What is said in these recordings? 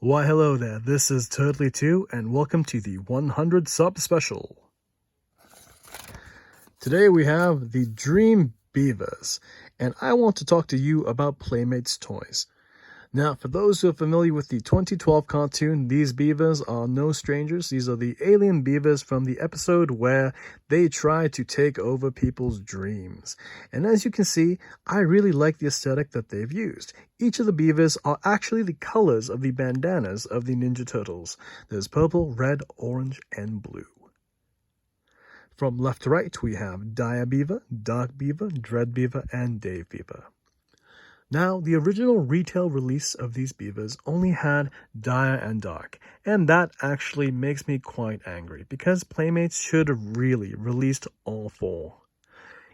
Why hello there, this is Turtley2 and welcome to the 100 sub special. Today we have the Dream Beavers and I want to talk to you about Playmates toys. Now, for those who are familiar with the 2012 cartoon, these beavers are no strangers. These are the alien beavers from the episode where they try to take over people's dreams. And as you can see, I really like the aesthetic that they've used. Each of the beavers are actually the colors of the bandanas of the Ninja Turtles. There's purple, red, orange, and blue. From left to right, we have Dire Beaver, Dark Beaver, Dread Beaver, and Dave Beaver. Now, the original retail release of these beavers only had Dire and Dark, and that actually makes me quite angry, because Playmates should have really released all four.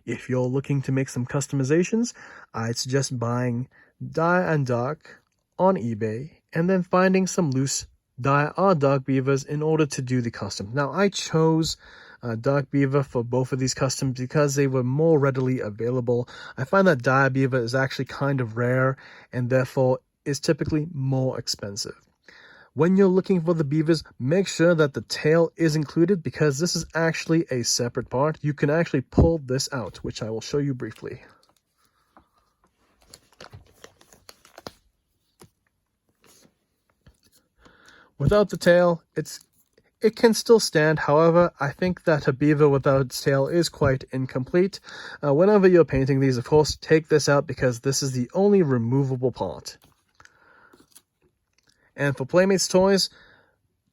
If you're looking to make some customizations, I'd suggest buying Dire and Dark on eBay, and then finding some loose Dire or Dark beavers in order to do the custom. Now, I chose Dark Beaver for both of these customs because they were more readily available. I find that Dire Beaver is actually kind of rare and therefore is typically more expensive. When you're looking for the beavers, make sure that the tail is included because this is actually a separate part. You can actually pull this out, which I will show you briefly. Without the tail, it can still stand. However, I think that a beaver without its tail is quite incomplete. Whenever you're painting these, of course, take this out because this is the only removable part. And for Playmates toys,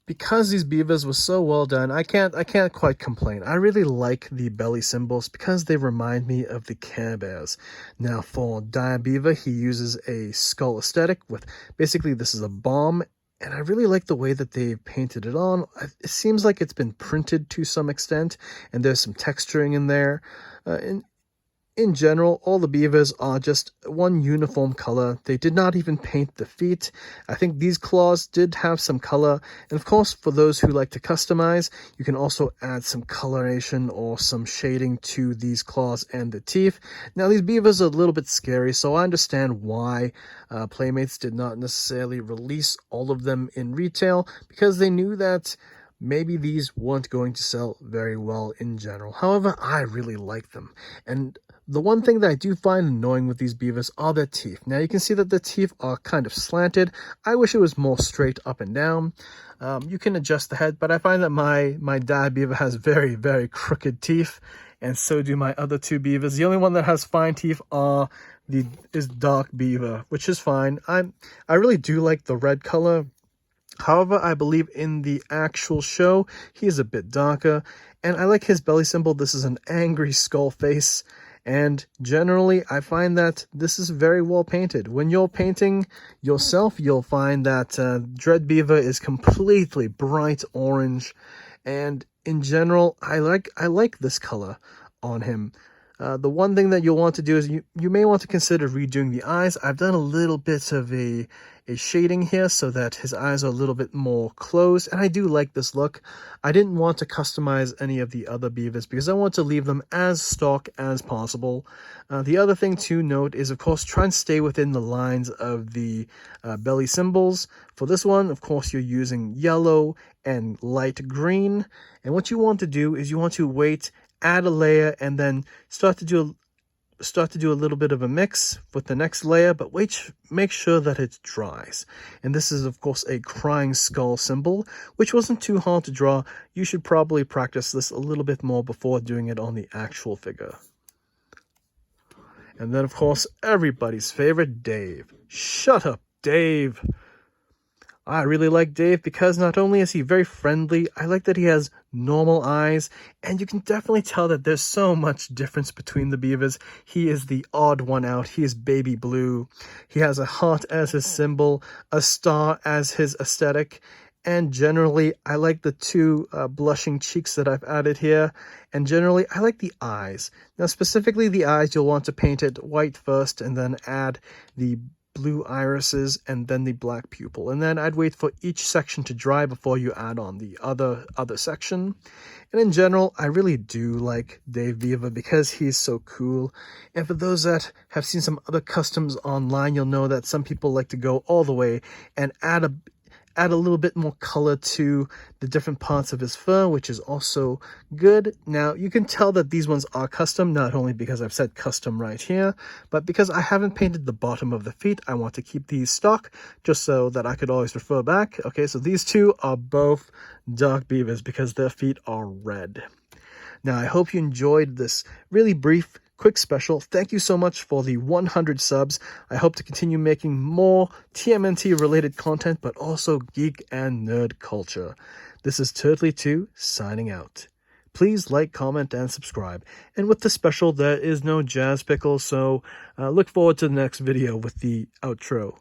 because these beavers were so well done, I can't quite complain. I really like the belly symbols because they remind me of the Care Bears. Now, for Dire Beaver, he uses a skull aesthetic with basically this is a bomb. And I really like the way that they've painted it on. It seems like it's been printed to some extent, and there's some texturing in there. In general, all the beavers are just one uniform color. They did not even paint the feet. I think these claws did have some color. And of course, for those who like to customize, you can also add some coloration or some shading to these claws and the teeth. Now, these beavers are a little bit scary, so I understand why Playmates did not necessarily release all of them in retail, because they knew that maybe these weren't going to sell very well in general. However, I really like them. And the one thing that I do find annoying with these beavers are their teeth. Now, you can see that the teeth are kind of slanted. I wish it was more straight up and down. You can adjust the head, but I find that my Dire Beaver has very, very crooked teeth, and so do my other two beavers. The only one that has fine teeth is Dark Beaver, which is fine. I really do like the red color. However, I believe in the actual show, he is a bit darker, and I like his belly symbol. This is an angry skull face, and generally, I find that this is very well painted. When you're painting yourself, you'll find that Dread Beaver is completely bright orange, and in general, I like this color on him. The one thing that you'll want to do is you may want to consider redoing the eyes. I've done a little bit of a shading here so that his eyes are a little bit more closed, and I do like this look. I didn't want to customize any of the other beavers because I want to leave them as stock as possible. The other thing to note is, of course, try and stay within the lines of the belly symbols. For this one, of course, you're using yellow and light green, and what you want to do is you want to wait, add a layer, and then start to do a little bit of a mix with the next layer, but make sure that it dries. And this is, of course, a crying skull symbol, which wasn't too hard to draw. You should probably practice this a little bit more before doing it on the actual figure. And then, of course, everybody's favorite, Dave. Shut up, Dave! I really like Dave because not only is he very friendly, I like that he has normal eyes, and you can definitely tell that there's so much difference between the beavers. He is the odd one out. He is baby blue. He has a heart as his symbol, a star as his aesthetic, and generally, I like the two blushing cheeks that I've added here, and generally, I like the eyes. Now, specifically the eyes, you'll want to paint it white first, and then add the blue irises and then the black pupil, and then I'd wait for each section to dry before you add on the other section. And in general, I really do like Dave Beaver because he's so cool. And for those that have seen some other customs online, you'll know that some people like to go all the way and add add a little bit more color to the different parts of his fur, which is also good. Now, you can tell that these ones are custom, not only because I've said custom right here, but because I haven't painted the bottom of the feet. I want to keep these stock just so that I could always refer back. Okay, so these two are both Dark Beavers because their feet are red. Now, I hope you enjoyed this really brief, quick special. Thank you so much for the 100 subs. I hope to continue making more TMNT related content, but also geek and nerd culture. This is Turtley2 signing out. Please like, comment, and subscribe. And with the special, there is no Jazz Pickle, so look forward to the next video with the outro.